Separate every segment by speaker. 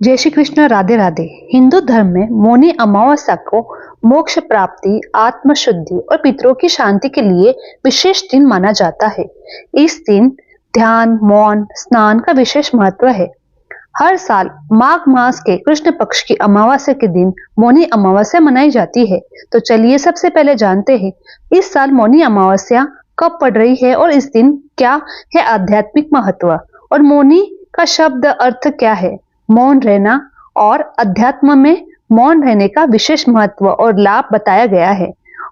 Speaker 1: जय श्री कृष्ण। राधे राधे। हिंदू धर्म में मौनी अमावस्या को मोक्ष प्राप्ति, आत्मशुद्धि और पितरों की शांति के लिए विशेष दिन माना जाता है। इस दिन ध्यान, मौन, स्नान का विशेष महत्व है। हर साल माघ मास के कृष्ण पक्ष की अमावस्या के दिन मौनी अमावस्या मनाई जाती है। तो चलिए सबसे पहले जानते हैं इस साल मौनी अमावस्या कब पड़ रही है और इस दिन क्या है आध्यात्मिक महत्व, और मौनी का शब्द अर्थ क्या है। मौन रहना और अध्यात्म में मौन रहने का विशेष महत्व और लाभ बताया गया है।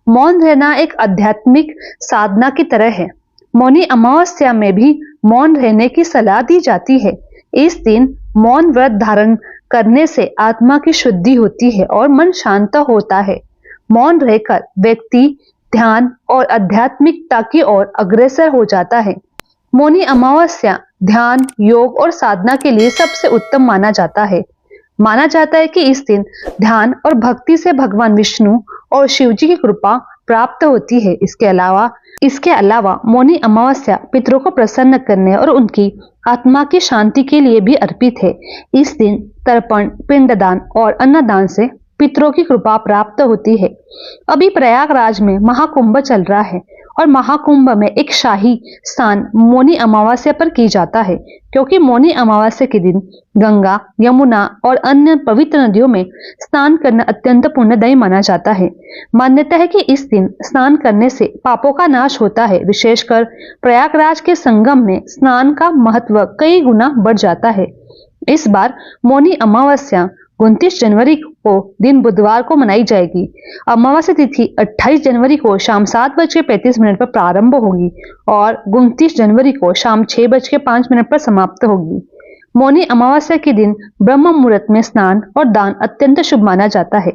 Speaker 1: मौन रहना एक आध्यात्मिक साधना की तरह है। मौनी अमावस्या में भी मौन रहने की सलाह दी जाती है। इस दिन मौन व्रत धारण करने से आत्मा की शुद्धि होती है और मन शांत होता है। मौन रहकर व्यक्ति ध्यान और आध्यात्मिकता की ओर अग्रसर हो जाता है। मौनी अमावस्या ध्यान, योग और साधना के लिए सबसे उत्तम माना जाता है। माना जाता है कि इस दिन ध्यान और भक्ति से भगवान विष्णु और शिव जी की कृपा प्राप्त होती है। इसके अलावा मौनी अमावस्या पितरों को प्रसन्न करने और उनकी आत्मा की शांति के लिए भी अर्पित है। इस दिन तर्पण, पिंडदान और अन्नदान से पितरों की कृपा प्राप्त होती है। अभी प्रयागराज में महाकुंभ चल रहा है और महाकुंभ में एक शाही स्नान मौनी अमावस्या पर की जाता है, क्योंकि मौनी अमावस्या के दिन गंगा, यमुना और अन्य पवित्र नदियों में स्नान करना अत्यंत पुण्यदायी माना जाता है। मान्यता है कि इस दिन स्नान करने से पापों का नाश होता है। विशेषकर प्रयागराज के संगम में स्नान का महत्व कई गुना बढ़ जाता है। इस बार मौनी अमावस्या 29 जनवरी को दिन बुधवार को मनाई जाएगी। अमावस्या तिथि 28 जनवरी को शाम 7:35 पर प्रारंभ होगी और 29 जनवरी को शाम 6:05 पर समाप्त होगी। मौनी अमावस्या के दिन ब्रह्म मुहूर्त में स्नान और दान अत्यंत शुभ माना जाता है।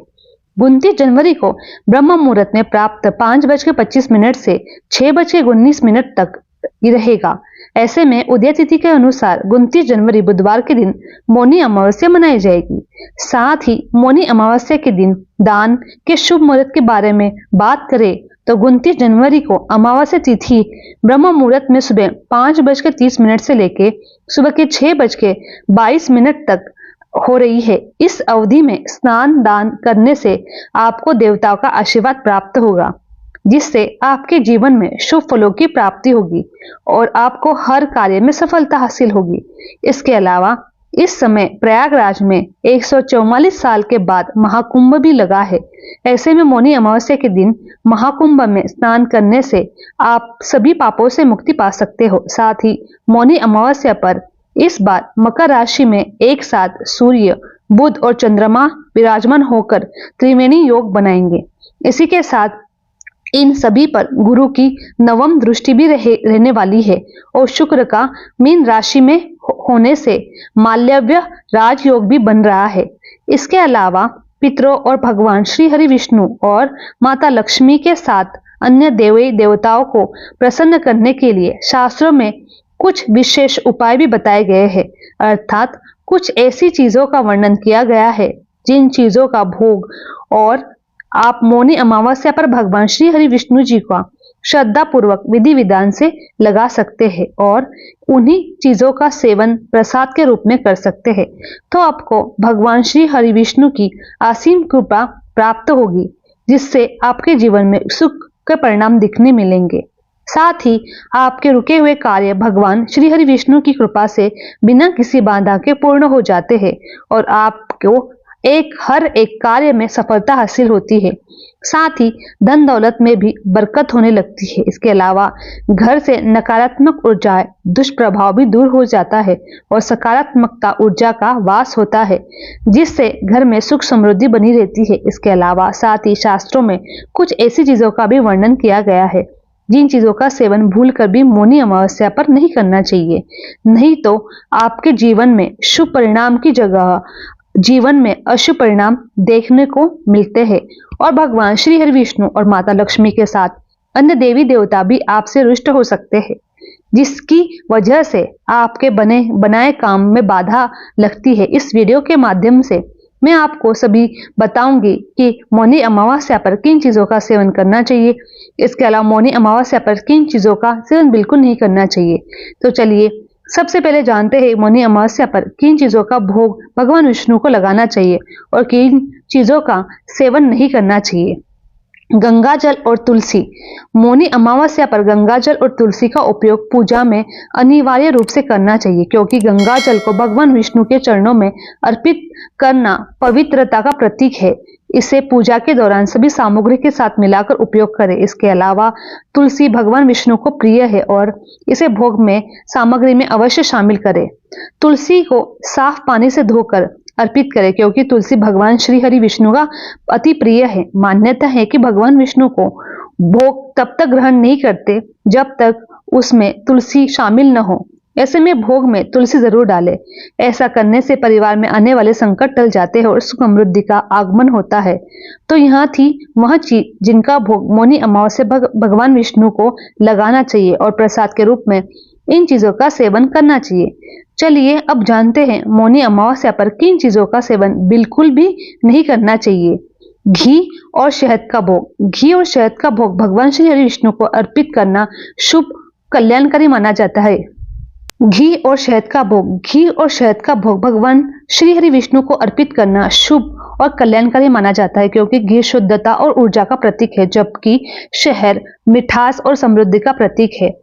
Speaker 1: 29 जनवरी को ब्रह्म मुहूर्त में प्राप्त 5:25 से 6:19 तक रहेगा। ऐसे में उदय तिथि के अनुसार 29 जनवरी बुधवार के दिन मौनी अमावस्या मनाई जाएगी। साथ ही मौनी अमावस्या के दिन दान के शुभ मुहूर्त के बारे में बात करें तो 29 जनवरी को अमावस्या तिथि ब्रह्म मुहूर्त में सुबह 5:30 से लेकर सुबह के 6:22 तक हो रही है। इस अवधि में स्नान दान करने से आपको देवताओं का आशीर्वाद प्राप्त होगा, जिससे आपके जीवन में शुभ फलों की प्राप्ति होगी और आपको हर कार्य में सफलता हासिल होगी। इसके अलावा इस समय प्रयागराज में 144 साल के बाद महाकुंभ भी लगा है। ऐसे में मौनी अमावस्या के दिन महाकुंभ में स्नान करने से आप सभी पापों से मुक्ति पा सकते हो। साथ ही मौनी अमावस्या पर इस बार मकर राशि में एक साथ सूर्य, बुध और चंद्रमा विराजमान होकर त्रिवेणी योग बनाएंगे। इसी के साथ इन सभी पर गुरु की नवम दृष्टि भी रहने वाली है और शुक्र का मीन राशि में होने से माल्यव्य राजयोग भी बन रहा है। इसके अलावा पितरों और भगवान श्री हरि विष्णु और माता लक्ष्मी के साथ अन्य देवी देवताओं को प्रसन्न करने के लिए शास्त्रों में कुछ विशेष उपाय भी बताए गए हैं। अर्थात कुछ ऐसी चीजों का वर्णन किया गया है जिन चीजों का भोग और आप मौनी अमावस्या पर भगवान श्री हरि विष्णु जी का श्रद्धा पूर्वक विधि विधान से लगा सकते हैं और उन्हीं चीजों का सेवन प्रसाद के रूप में कर सकते हैं। तो आपको भगवान श्री हरि विष्णु की असीम कृपा प्राप्त होगी, जिससे आपके जीवन में सुख के परिणाम दिखने मिलेंगे। साथ ही आपके रुके हुए कार्य भगवान श्री हरि विष्णु की कृपा से बिना किसी बाधा के पूर्ण हो जाते हैं और आपको हर एक कार्य में सफलता हासिल होती है। साथ ही धन दौलत में भी बरकत होने लगती है। इसके अलावा घर से नकारात्मक ऊर्जा, दुष्प्रभाव भी दूर हो जाता है और सकारात्मकता ऊर्जा का वास होता है, जिससे घर में सुख समृद्धि बनी रहती है। इसके अलावा साथ ही शास्त्रों में कुछ ऐसी चीजों का भी वर्णन किया गया है जिन चीजों का सेवन भूलकर भी मौनी अमावस्या पर नहीं करना चाहिए, नहीं तो आपके जीवन में शुभ परिणाम की जगह जीवन में अशुभ परिणाम देखने को मिलते हैं। और भगवान श्री हरि विष्णु और माता लक्ष्मी के साथ अन्य देवी देवता भी आपसे रुष्ट हो सकते हैं, जिसकी वजह से आपके बनाए काम में बाधा लगती है। इस वीडियो के माध्यम से मैं आपको सभी बताऊंगी कि मौनी अमावस्या पर किन चीजों का सेवन करना चाहिए। इसके अलावा मौनी अमावस्या पर किन चीजों का सेवन बिल्कुल नहीं करना चाहिए। तो चलिए सबसे पहले जानते हैं मौनी अमावस्या पर किन चीजों का भोग भगवान विष्णु को लगाना चाहिए और किन चीजों का सेवन नहीं करना चाहिए। गंगा जल और तुलसी। मौनी अमावस्या पर गंगा जल और तुलसी का उपयोग पूजा में अनिवार्य रूप से करना चाहिए, क्योंकि गंगा जल को भगवान विष्णु के चरणों में अर्पित करना पवित्रता का प्रतीक है। इसे पूजा के दौरान सभी सामग्री के साथ मिलाकर उपयोग करें। इसके अलावा तुलसी भगवान विष्णु को प्रिय है और इसे भोग में सामग्री में अवश्य शामिल करें। तुलसी को साफ पानी से धोकर अर्पित करें, क्योंकि तुलसी भगवान श्री हरि विष्णु का अति प्रिय है। मान्यता है कि भगवान विष्णु को भोग तब तक ग्रहण नहीं करते जब तक उसमें तुलसी शामिल न हो। ऐसे में भोग में तुलसी जरूर डालें। ऐसा करने से परिवार में आने वाले संकट टल जाते हैं और सुख समृद्धि का आगमन होता है। तो यहाँ थी वह चीज जिनका भोग मौनी अमावस्या भगवान विष्णु को लगाना चाहिए और प्रसाद के रूप में इन चीजों का सेवन करना चाहिए। चलिए अब जानते हैं मौनी अमावस्या पर किन चीजों का सेवन बिल्कुल भी नहीं करना चाहिए। घी और शहद का भोग। घी और शहद का भोग भगवान श्री हरि विष्णु को अर्पित करना शुभ कल्याणकारी माना जाता है। घी और शहद का भोग। घी और शहद का भोग भगवान श्री हरि विष्णु को अर्पित करना शुभ और कल्याणकारी माना जाता है, क्योंकि घी शुद्धता और ऊर्जा का प्रतीक है, जबकि शहद मिठास और समृद्धि का प्रतीक है।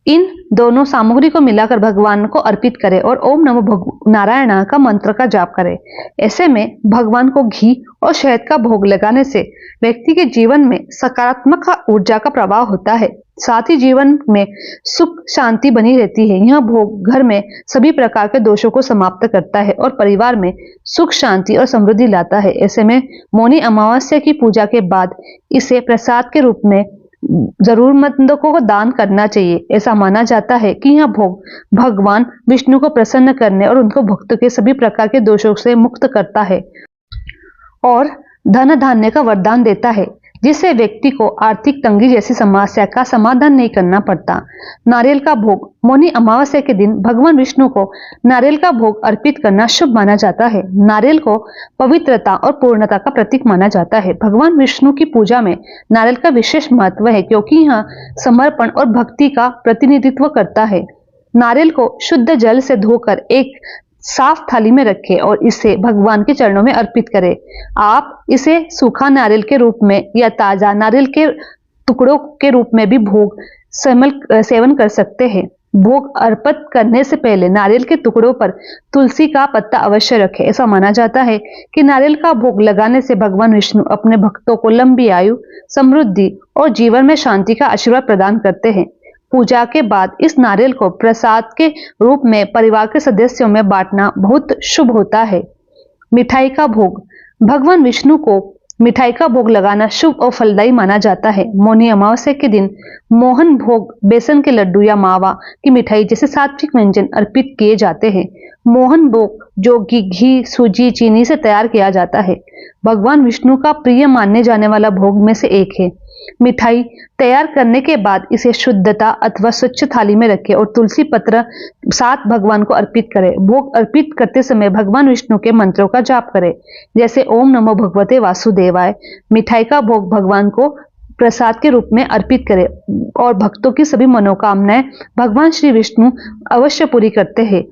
Speaker 1: इन दोनों सामग्री को मिलाकर भगवान को अर्पित करें और ओम नमो नारायण का मंत्र का जाप करें। ऐसे में भगवान को घी और शहद का भोग लगाने से व्यक्ति के जीवन में सकारात्मक ऊर्जा का प्रभाव होता है। साथ ही जीवन में सुख शांति बनी रहती है। यह भोग घर में सभी प्रकार के दोषों को समाप्त करता है और परिवार में सुख शांति और समृद्धि लाता है। ऐसे में मौनी अमावस्या की पूजा के बाद इसे प्रसाद के रूप में जरूरतमंदों को दान करना चाहिए। ऐसा माना जाता है कि यह भोग भगवान विष्णु को प्रसन्न करने और उनको भक्त के सभी प्रकार के दोषों से मुक्त करता है और धन धान्य का वरदान देता है, जिससे व्यक्ति को आर्थिक तंगी जैसी समस्या का समाधान नहीं करना पड़ता। नारियल का भोग। मौनी अमावस्या के दिन भगवान विष्णु को नारियल का भोग अर्पित करना शुभ माना जाता है। नारियल को पवित्रता और पूर्णता का प्रतीक माना जाता है। भगवान विष्णु की पूजा में नारियल का विशेष महत्व है, क्योंकि यह समर्पण और भक्ति का प्रतिनिधित्व करता है। नारियल को शुद्ध जल से धोकर एक साफ थाली में रखें और इसे भगवान के चरणों में अर्पित करें। आप इसे सूखा नारियल के रूप में या ताजा नारियल के टुकड़ों के रूप में भी भोग सेवन कर सकते हैं। भोग अर्पित करने से पहले नारियल के टुकड़ों पर तुलसी का पत्ता अवश्य रखें। ऐसा माना जाता है कि नारियल का भोग लगाने से भगवान विष्णु अपने भक्तों को लंबी आयु, समृद्धि और जीवन में शांति का आशीर्वाद प्रदान करते हैं। पूजा के बाद इस नारियल को प्रसाद के रूप में परिवार के सदस्यों में बांटना बहुत शुभ होता है। मिठाई का भोग। भगवान विष्णु को मिठाई का भोग लगाना शुभ और फलदायी माना जाता है। मौनी अमावस्या के दिन मोहन भोग, बेसन के लड्डू या मावा की मिठाई जैसे सात्विक व्यंजन अर्पित किए जाते हैं। मोहन भोग जो कि घी, सूजी, चीनी से तैयार किया जाता है, भगवान विष्णु का प्रिय मानने जाने वाला भोग में से एक है। मिठाई तैयार करने के बाद इसे शुद्धता अथवा स्वच्छ थाली में रखें और तुलसी पत्र साथ भगवान को अर्पित करें। भोग अर्पित करते समय भगवान विष्णु के मंत्रों का जाप करें, जैसे ओम नमो भगवते वासुदेवाय। मिठाई का भोग भगवान को प्रसाद के रूप में अर्पित करें और भक्तों की सभी मनोकामनाएं भगवान श्री विष्णु अवश्य पूरी करते हैं।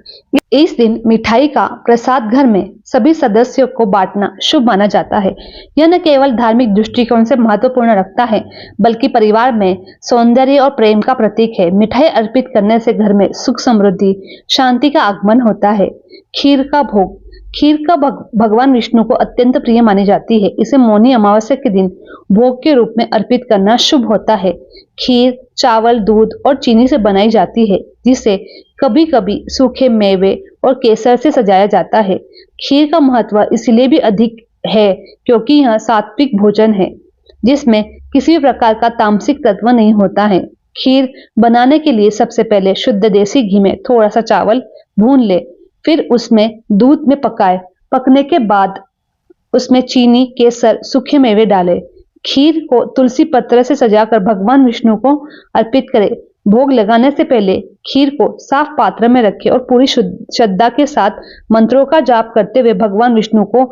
Speaker 1: इस दिन मिठाई का प्रसाद घर में सभी सदस्यों को बांटना शुभ माना जाता है। यह न केवल धार्मिक दृष्टिकोण से महत्वपूर्ण रखता है, बल्कि परिवार में सौंदर्य और प्रेम का प्रतीक है। मिठाई अर्पित करने से घर में सुख, समृद्धि, शांति का आगमन होता है। खीर का भोग। खीर का भगवान विष्णु को अत्यंत प्रिय मानी जाती है। इसे मौनी अमावस्या के दिन भोग के रूप में अर्पित करना शुभ होता है। खीर चावल, दूध और चीनी से बनाई जाती है, जिसे कभी कभी सूखे मेवे और केसर से सजाया जाता है। खीर का महत्व इसलिए भी अधिक है क्योंकि यह सात्विक भोजन है, जिसमें किसी भी प्रकार का तामसिक तत्व नहीं होता है। खीर बनाने के लिए सबसे पहले शुद्ध देसी घी में थोड़ा सा चावल भून ले, फिर उसमें दूध में पकाए। पकने के बाद उसमें चीनी, केसर, सूखे मेवे डालें। खीर को तुलसी पत्र से सजाकर भगवान विष्णु को अर्पित करें। भोग लगाने से पहले खीर को साफ पात्र में रखें और पूरी श्रद्धा के साथ मंत्रों का जाप करते हुए भगवान विष्णु को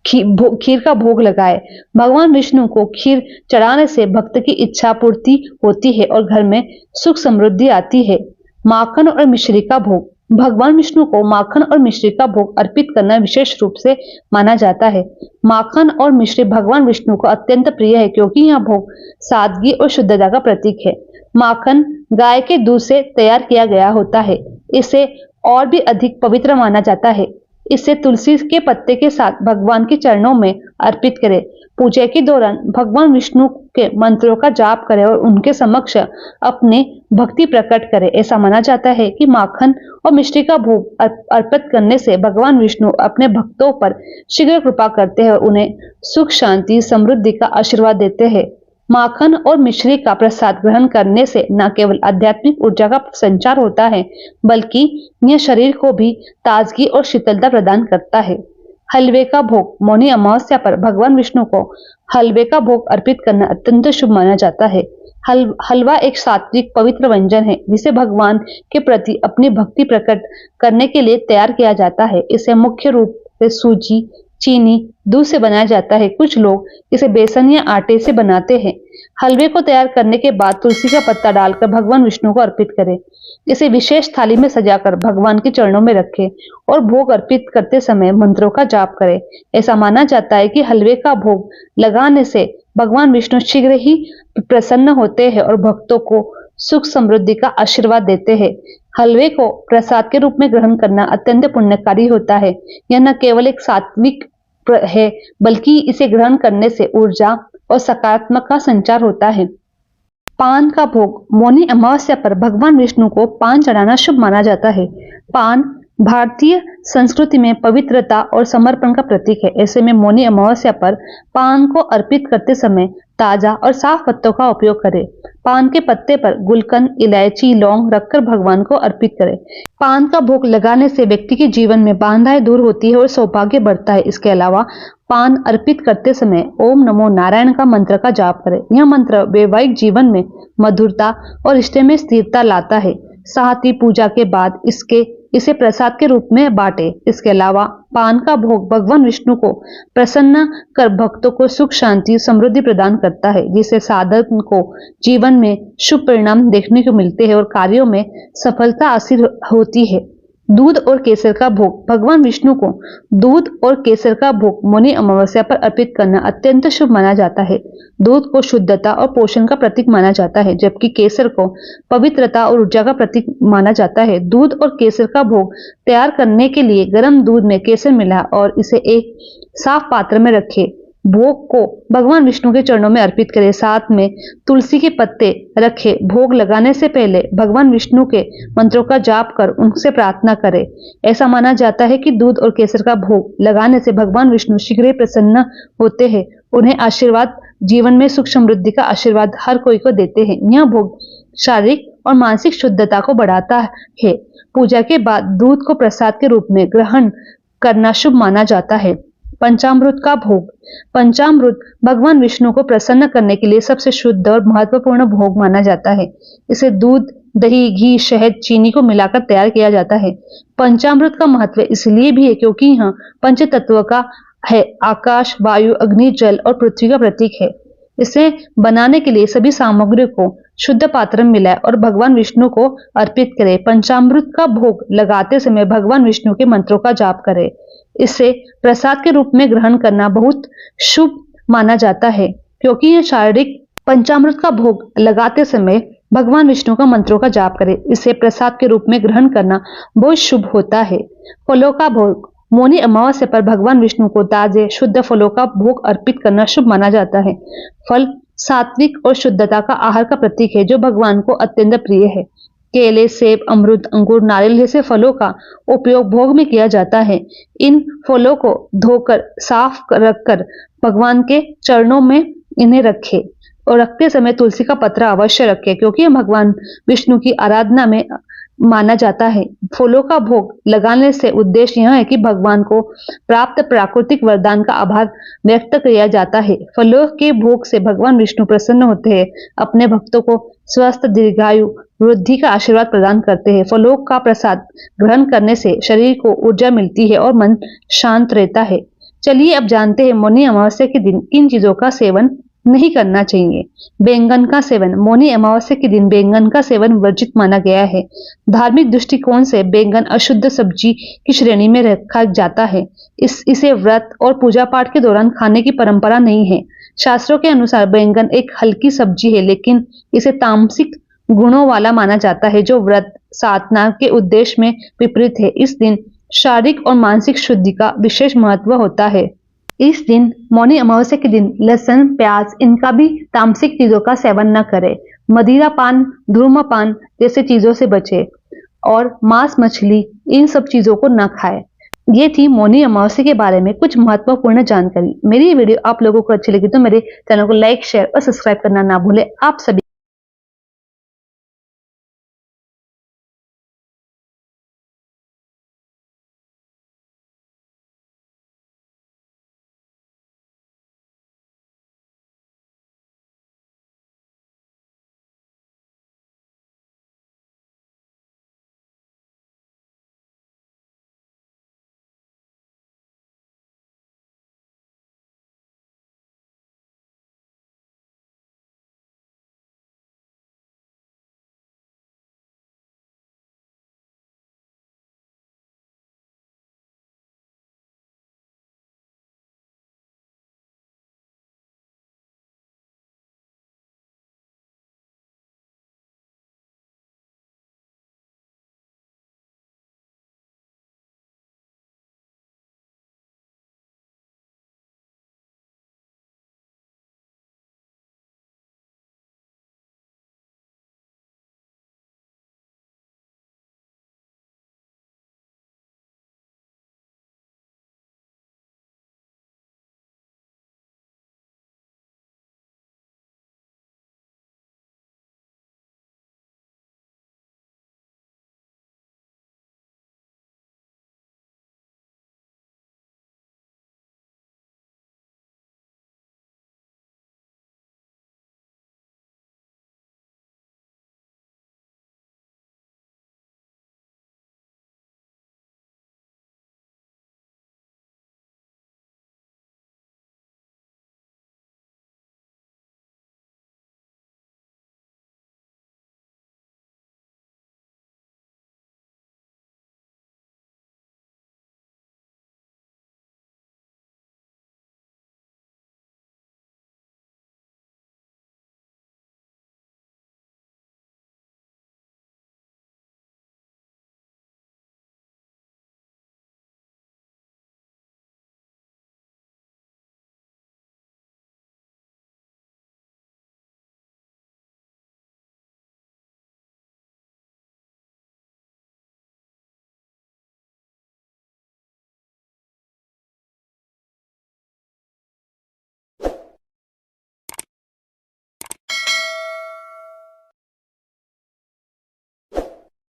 Speaker 1: खीर का भोग लगाए। भगवान विष्णु को खीर चढ़ाने से भक्त की इच्छा पूर्ति होती है और घर में सुख समृद्धि आती है। माखन और मिश्री का भोग। भगवान विष्णु को माखन और मिश्री का भोग अर्पित करना विशेष रूप से माना जाता है। माखन और मिश्री भगवान विष्णु को अत्यंत प्रिय है क्योंकि यह भोग सादगी और शुद्धता का प्रतीक है। माखन गाय के दूध से तैयार किया गया होता है। इसे और भी अधिक पवित्र माना जाता है। इसे तुलसी के पत्ते के साथ भगवान के चरणों में अर्पित करें। पूजा के दौरान भगवान विष्णु के मंत्रों का जाप करें और उनके समक्ष अपने भक्ति प्रकट करें। ऐसा माना जाता है कि माखन और मिश्री का भोग अर्पित करने से भगवान विष्णु अपने भक्तों पर शीघ्र कृपा करते हैं और उन्हें सुख, शांति, समृद्धि का आशीर्वाद देते हैं। माखन और मिश्री का प्रसाद ग्रहण करने से न केवल आध्यात्मिक ऊर्जा का संचार होता है, बल्कि यह शरीर को भी ताजगी और शीतलता प्रदान करता है। हलवे का भोग। मौनी अमावस्या पर भगवान विष्णु को हलवे का भोग अर्पित करना अत्यंत शुभ माना जाता है। हलवा एक सात्विक पवित्र व्यंजन है जिसे भगवान के प्रति अपनी भक्ति प्रकट करने के लिए तैयार किया जाता है। इसे मुख्य रूप से सूजी, चीनी, दूध से बनाया जाता है। कुछ लोग इसे बेसन या आटे से बनाते हैं। हलवे को तैयार करने के बाद तुलसी का पत्ता डालकर भगवान विष्णु को अर्पित करें। इसे विशेष थाली में सजाकर भगवान के चरणों में रखें और भोग अर्पित करते समय मंत्रों का जाप करें। ऐसा माना जाता है कि हलवे का भोग लगाने से भगवान विष्णु शीघ्र ही प्रसन्न होते हैं और भक्तों को सुख, समृद्धि का आशीर्वाद देते हैं। हलवे को प्रसाद के रूप में ग्रहण करना अत्यंत पुण्यकारी होता है। यह न केवल एक सात्विक है, बल्कि इसे ग्रहण करने से ऊर्जा और सकारात्मक का संचार होता है। पान का भोग। मौनी अमावस्या पर भगवान विष्णु को पान चढ़ाना शुभ माना जाता है। पान भारतीय संस्कृति में पवित्रता और समर्पण का प्रतीक है। ऐसे में मौनी अमावस्या पर पान को अर्पित करते समय ताजा और साफ पत्तों का उपयोग करें। पान के पत्ते पर गुलकंद, इलायची, लौंग रखकर भगवान को अर्पित करें। पान का भोग लगाने से व्यक्ति के जीवन में बाधाएं दूर होती है और सौभाग्य बढ़ता है। इसके अलावा पान अर्पित करते समय ओम नमो नारायण का मंत्र का जाप करें। यह मंत्र वैवाहिक जीवन में मधुरता और रिश्ते में स्थिरता लाता है। साथ ही पूजा के बाद इसे प्रसाद के रूप में बांटे। इसके अलावा पान का भोग भगवान विष्णु को प्रसन्न कर भक्तों को सुख, शांति, समृद्धि प्रदान करता है, जिससे साधक को जीवन में शुभ परिणाम देखने को मिलते हैं और कार्यों में सफलता हासिल होती है। दूध और केसर का भोग। भगवान विष्णु को दूध और केसर का भोग मौनी अमावस्या पर अर्पित करना अत्यंत शुभ माना जाता है। दूध को शुद्धता और पोषण का प्रतीक माना जाता है, जबकि केसर को पवित्रता और ऊर्जा का प्रतीक माना जाता है। दूध और केसर का भोग तैयार करने के लिए गर्म दूध में केसर मिला और इसे एक साफ पात्र में रखें। भोग को भगवान विष्णु के चरणों में अर्पित करें। साथ में तुलसी के पत्ते रखे। भोग लगाने से पहले भगवान विष्णु के मंत्रों का जाप कर उनसे प्रार्थना करें। ऐसा माना जाता है कि दूध और केसर का भोग लगाने से भगवान विष्णु शीघ्र ही प्रसन्न होते हैं। उन्हें आशीर्वाद, जीवन में सुख, समृद्धि का आशीर्वाद हर कोई को देते हैं। यह भोग शारीरिक और मानसिक शुद्धता को बढ़ाता है। पूजा के बाद दूध को प्रसाद के रूप में ग्रहण करना शुभ माना जाता है। पंचामृत का भोग। पंचामृत भगवान विष्णु को प्रसन्न करने के लिए सबसे शुद्ध और महत्वपूर्ण भोग माना जाता है। इसे दूध, दही, घी, शहद, चीनी को मिलाकर तैयार किया जाता है। पंचामृत का महत्व इसलिए भी है क्योंकि यह पंच तत्व का है। आकाश, वायु, अग्नि, जल और पृथ्वी का प्रतीक है। इसे बनाने के लिए सभी सामग्री को शुद्ध पात्र में मिलाएं और भगवान विष्णु को अर्पित करें। पंचामृत का भोग लगाते समय भगवान विष्णु के मंत्रों का जाप करें। इसे प्रसाद के रूप में ग्रहण करना बहुत शुभ माना जाता है क्योंकि यह शारीरिक। पंचामृत का भोग लगाते समय भगवान विष्णु का मंत्रों का जाप करें। इसे प्रसाद के रूप में ग्रहण करना बहुत शुभ होता है। फलों का भोग। मौनी अमावस्या पर भगवान विष्णु को ताजे शुद्ध फलों का भोग अर्पित करना शुभ माना जाता है। फल सात्विक और शुद्धता का आहार का प्रतीक है जो भगवान को अत्यंत प्रिय है। केले, सेब, अमरूद, अंगूर, नारियल जैसे फलों का उपयोग भोग में किया जाता है। इन फलों को धोकर साफ रखकर भगवान के चरणों में इन्हें रखें और रखते समय तुलसी का पत्र अवश्य रखें क्योंकि यह भगवान विष्णु की आराधना में माना जाता है। फलों का भोग लगाने से उद्देश्य यह है कि भगवान को प्राप्त प्राकृतिक वरदान का आभार व्यक्त किया जाता है। फलों के भोग से भगवान विष्णु प्रसन्न होते हैं, अपने भक्तों को स्वस्थ, दीर्घायु, वृद्धि का आशीर्वाद प्रदान करते हैं। फलों का प्रसाद ग्रहण करने से शरीर को ऊर्जा मिलती है और मन शांत रहता है। चलिए अब जानते हैं मौनी अमावस्या के दिन किन चीजों का सेवन नहीं करना चाहिए। बैंगन का सेवन, मौनी अमावस्या के दिन बैंगन का सेवन वर्जित माना गया है। धार्मिक दृष्टिकोण से बैंगन अशुद्ध सब्जी की श्रेणी में रखा जाता है। इसे व्रत और पूजा पाठ के दौरान खाने की परंपरा नहीं है। शास्त्रों के अनुसार बैंगन एक हल्की सब्जी है, लेकिन इसे तामसिक गुणों वाला माना जाता है, जो व्रत साधना के उद्देश्य में विपरीत है। इस दिन शारीरिक और मानसिक शुद्धि का विशेष महत्व होता है। इस दिन मौनी अमावस्या के दिन लहसुन, प्याज इनका भी तामसिक चीजों का सेवन न करें। मदिरा पान, धूम्रपान जैसे चीजों से बचे और मांस, मछली इन सब चीजों को न खाएं। ये थी मौनी अमावस्या के बारे में कुछ महत्वपूर्ण जानकारी। मेरी ये वीडियो आप लोगों को अच्छी लगी तो मेरे चैनल को लाइक, शेयर और सब्सक्राइब करना ना भूलें। आप सभी